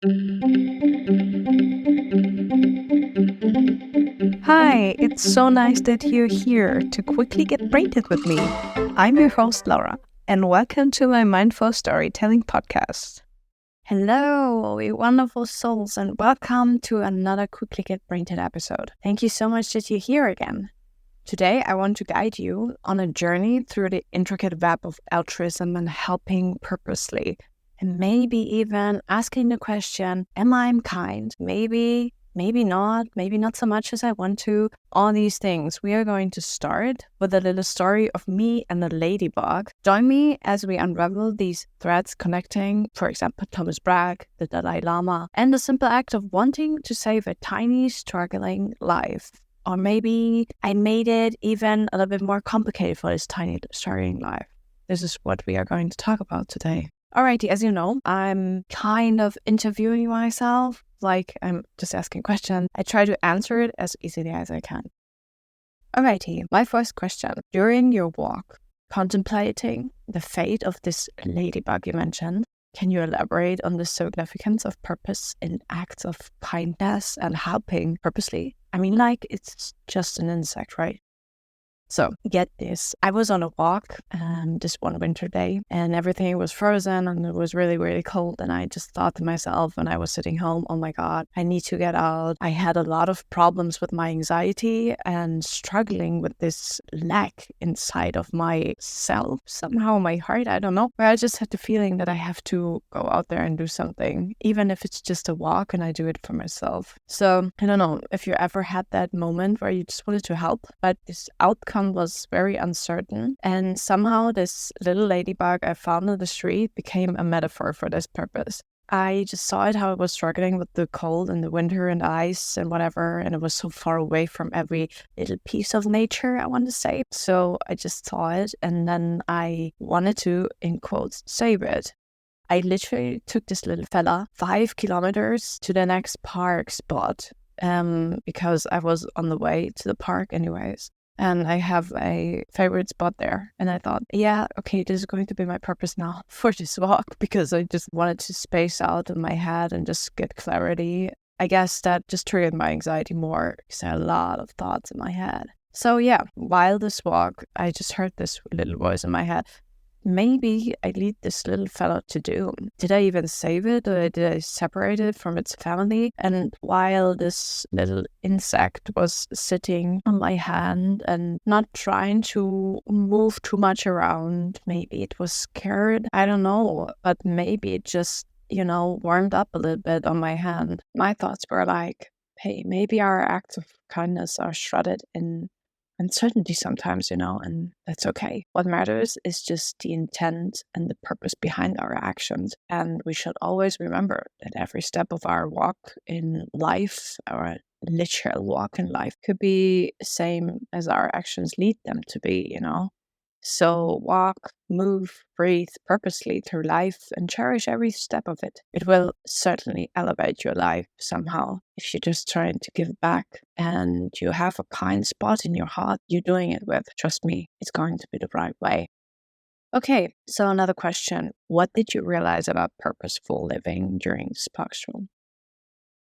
Hi, it's so nice that you're here to quickly get brainted with me. I'm your host, Laura, and welcome to my mindful storytelling podcast. Hello, you wonderful souls, and welcome to another Quickly Get Brainted episode. Thank you so much that you're here again. Today, I want to guide you on a journey through the intricate web of altruism and helping purposely, and maybe even asking the question, am I kind? Maybe not so much as I want to. All these things. We are going to start with a little story of me and a ladybug. Join me as we unravel these threads connecting, for example, Thomas Bragg, the Dalai Lama, and the simple act of wanting to save a tiny, struggling life. Or maybe I made it even a little bit more complicated for this tiny, struggling life. This is what we are going to talk about today. Alrighty, as you know, I'm kind of interviewing myself, like I'm just asking questions. I try to answer it as easily as I can. Alrighty, my first question. During your walk, contemplating the fate of this ladybug you mentioned, can you elaborate on the significance of purpose in acts of kindness and helping purposely? I mean, like, it's just an insect, right? So, get this. I was on a walk this one winter day, and everything was frozen and it was really, really cold. And I just thought to myself when I was sitting home, oh my God, I need to get out. I had a lot of problems with my anxiety and struggling with this lack inside of myself, somehow my heart, I don't know. But I just had the feeling that I have to go out there and do something, even if it's just a walk and I do it for myself. So, I don't know if you ever had that moment where you just wanted to help, but this outcome was very uncertain, and somehow this little ladybug I found on the street became a metaphor for this purpose. I just saw it, how it was struggling with the cold and the winter and ice and whatever, and it was so far away from every little piece of nature, I want to say. So I just saw it, and then I wanted to, in quotes, save it. I literally took this little fella 5 kilometers to the next park spot because I was on the way to the park anyways. And I have a favorite spot there. And I thought, yeah, okay, this is going to be my purpose now for this walk, because I just wanted to space out in my head and just get clarity. I guess that just triggered my anxiety more because I had a lot of thoughts in my head. So yeah, while this walk, I just heard this little voice in my head. Maybe I lead this little fellow to doom. Did I even save it, or did I separate it from its family? And while this little insect was sitting on my hand and not trying to move too much around, maybe it was scared, I don't know, but maybe it just, warmed up a little bit on my hand. My thoughts were like, hey, maybe our acts of kindness are shrouded in uncertainty sometimes, and that's okay. What matters is just the intent and the purpose behind our actions. And we should always remember that every step of our walk in life, our literal walk in life, could be the same as our actions lead them to be, So walk, move, breathe purposely through life and cherish every step of it. It will certainly elevate your life somehow. If you're just trying to give back and you have a kind spot in your heart you're doing it with, trust me, it's going to be the right way. Okay, so another question. What did you realize about purposeful living during this pastoral?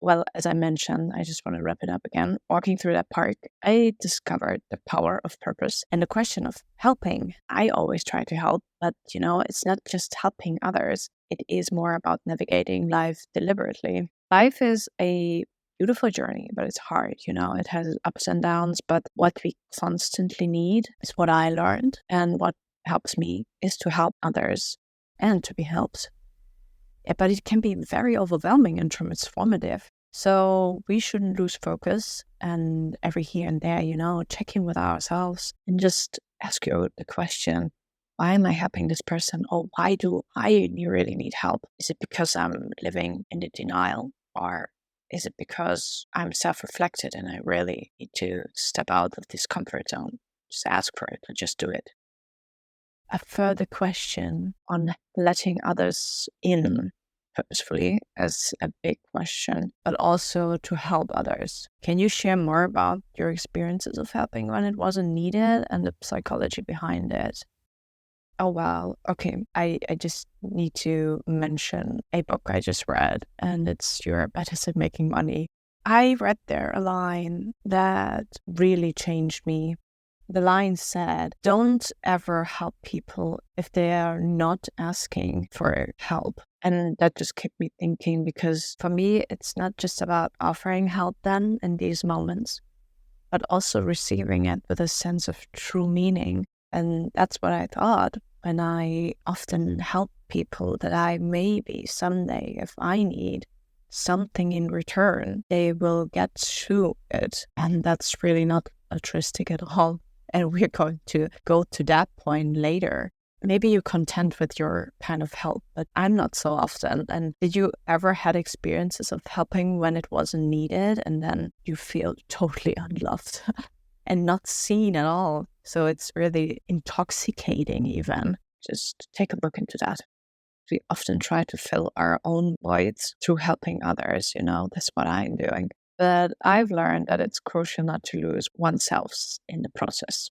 Well, as I mentioned, I just want to wrap it up again. Walking through that park, I discovered the power of purpose and the question of helping. I always try to help, but it's not just helping others. It is more about navigating life deliberately. Life is a beautiful journey, but it's hard, It has ups and downs, but what we constantly need is what I learned, and what helps me is to help others and to be helped. But it can be very overwhelming and transformative. So we shouldn't lose focus, and every here and there, check in with ourselves and just ask you the question, why am I helping this person? Or why do I really need help? Is it because I'm living in the denial? Or is it because I'm self-reflected and I really need to step out of this comfort zone? Just ask for it and just do it. A further question on letting others in purposefully as a big question, but also to help others. Can you share more about your experiences of helping when it wasn't needed and the psychology behind it? Oh, wow. Okay. I just need to mention a book I just read, and it's You're Better at Making Money. I read there a line that really changed me. The line said, don't ever help people if they are not asking for help. And that just kept me thinking, because for me, it's not just about offering help then in these moments, but also receiving it with a sense of true meaning. And that's what I thought when I often help people, that I maybe someday, if I need something in return, they will get to it. And that's really not altruistic at all. And we're going to go to that point later. Maybe you're content with your kind of help, but I'm not so often. And did you ever had experiences of helping when it wasn't needed, and then you feel totally unloved and not seen at all? So it's really intoxicating even. Just take a look into that. We often try to fill our own voids through helping others, that's what I'm doing. But I've learned that it's crucial not to lose oneself in the process.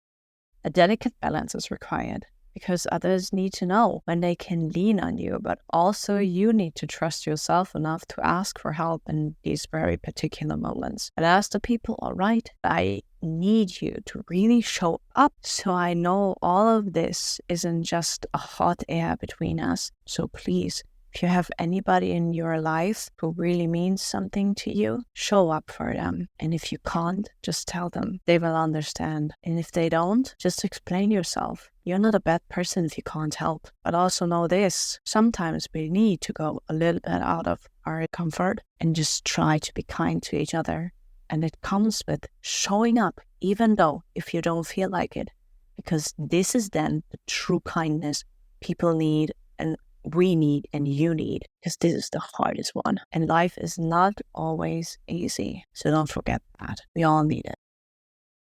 A delicate balance is required, because others need to know when they can lean on you, but also you need to trust yourself enough to ask for help in these very particular moments. And ask the people, all right, I need you to really show up, so I know all of this isn't just a hot air between us. So please, if you have anybody in your life who really means something to you, show up for them. And if you can't, just tell them. They will understand. And if they don't, just explain yourself. You're not a bad person if you can't help. But also know this, sometimes we need to go a little bit out of our comfort and just try to be kind to each other. And it comes with showing up, even though if you don't feel like it. Because this is then the true kindness people need, and we need, and you need, because this is the hardest one. And life is not always easy. So don't forget that. We all need it.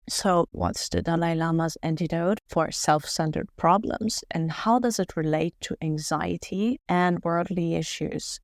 So what's the Dalai Lama's antidote for self-centered problems, and how does it relate to anxiety and worldly issues?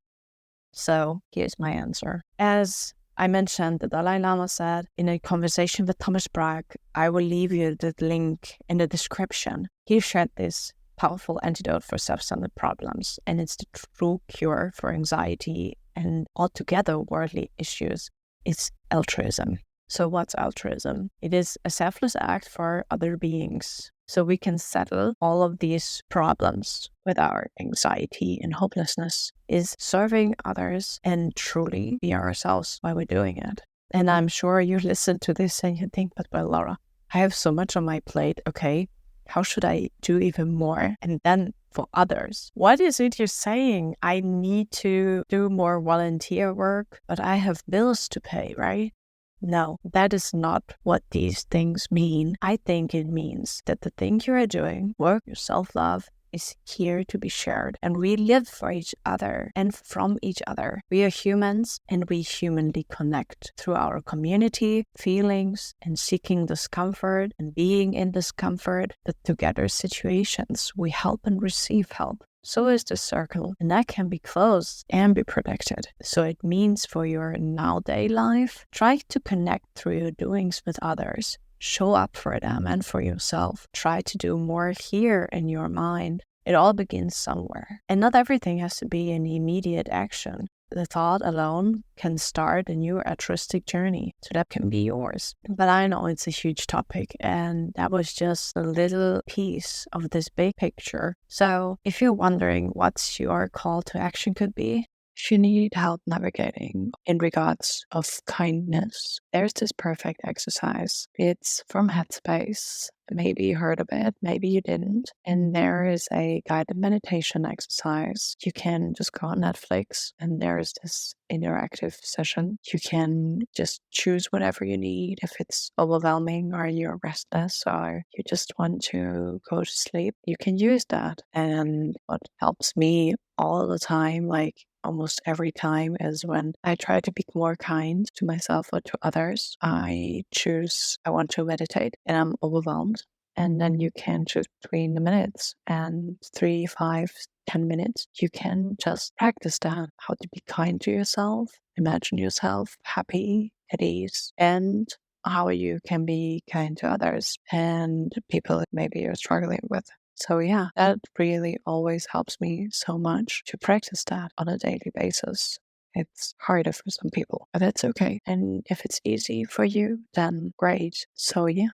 So here's my answer. As I mentioned, the Dalai Lama said in a conversation with Thomas Bragg, I will leave you the link in the description. He shared this powerful antidote for self-centered problems, and it's the true cure for anxiety and altogether worldly issues. It's altruism. So what's altruism? It is a selfless act for other beings, so we can settle all of these problems with our anxiety and hopelessness. Is serving others and truly be ourselves while we're doing it. And I'm sure you listen to this and you think, but well, Laura, I have so much on my plate. Okay, how should I do even more? And then for others, what is it you're saying? I need to do more volunteer work, but I have bills to pay, right? No, that is not what these things mean. I think it means that the thing you are doing, work, your self-love, is here to be shared. And we live for each other and from each other. We are humans, and we humanly connect through our community, feelings, and seeking discomfort and being in discomfort. The together situations, we help and receive help. So is the circle, and that can be closed and be protected. So it means for your nowadays life, try to connect through your doings with others. Show up for them and for yourself. Try to do more here in your mind. It all begins somewhere. And not everything has to be an immediate action. The thought alone can start a new altruistic journey. So that can be yours. But I know it's a huge topic, and that was just a little piece of this big picture. So if you're wondering what your call to action could be, if you need help navigating in regards of kindness, there's this perfect exercise. It's from Headspace. Maybe you heard of it, maybe you didn't. And there is a guided meditation exercise. You can just go on Netflix, and there's this interactive session. You can just choose whatever you need. If it's overwhelming, or you're restless, or you just want to go to sleep, you can use that. And what helps me all the time, like almost every time, is when I try to be more kind to myself or to others. I want to meditate, and I'm overwhelmed. And then you can choose between the minutes and 3, 5, 10 minutes. You can just practice that, how to be kind to yourself, imagine yourself happy, at ease, and how you can be kind to others and people maybe you're struggling with. So yeah, that really always helps me so much to practice that on a daily basis. It's harder for some people, but that's okay. And if it's easy for you, then great. So yeah.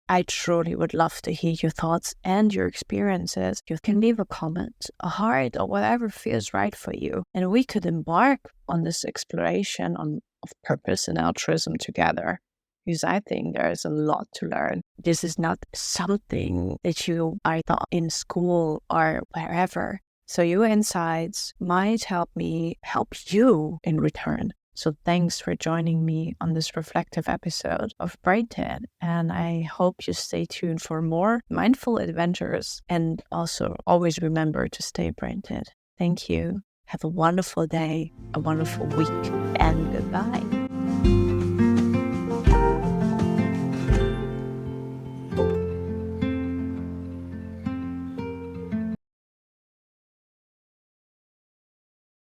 I truly would love to hear your thoughts and your experiences. You can leave a comment, a heart, or whatever feels right for you. And we could embark on this exploration of purpose and altruism together. Because I think there is a lot to learn. This is not something that you are taught in school or wherever. So your insights might help me help you in return. So thanks for joining me on this reflective episode of BRAINTED, and I hope you stay tuned for more mindful adventures, and also always remember to stay BRAINTED. Thank you. Have a wonderful day, a wonderful week, and goodbye.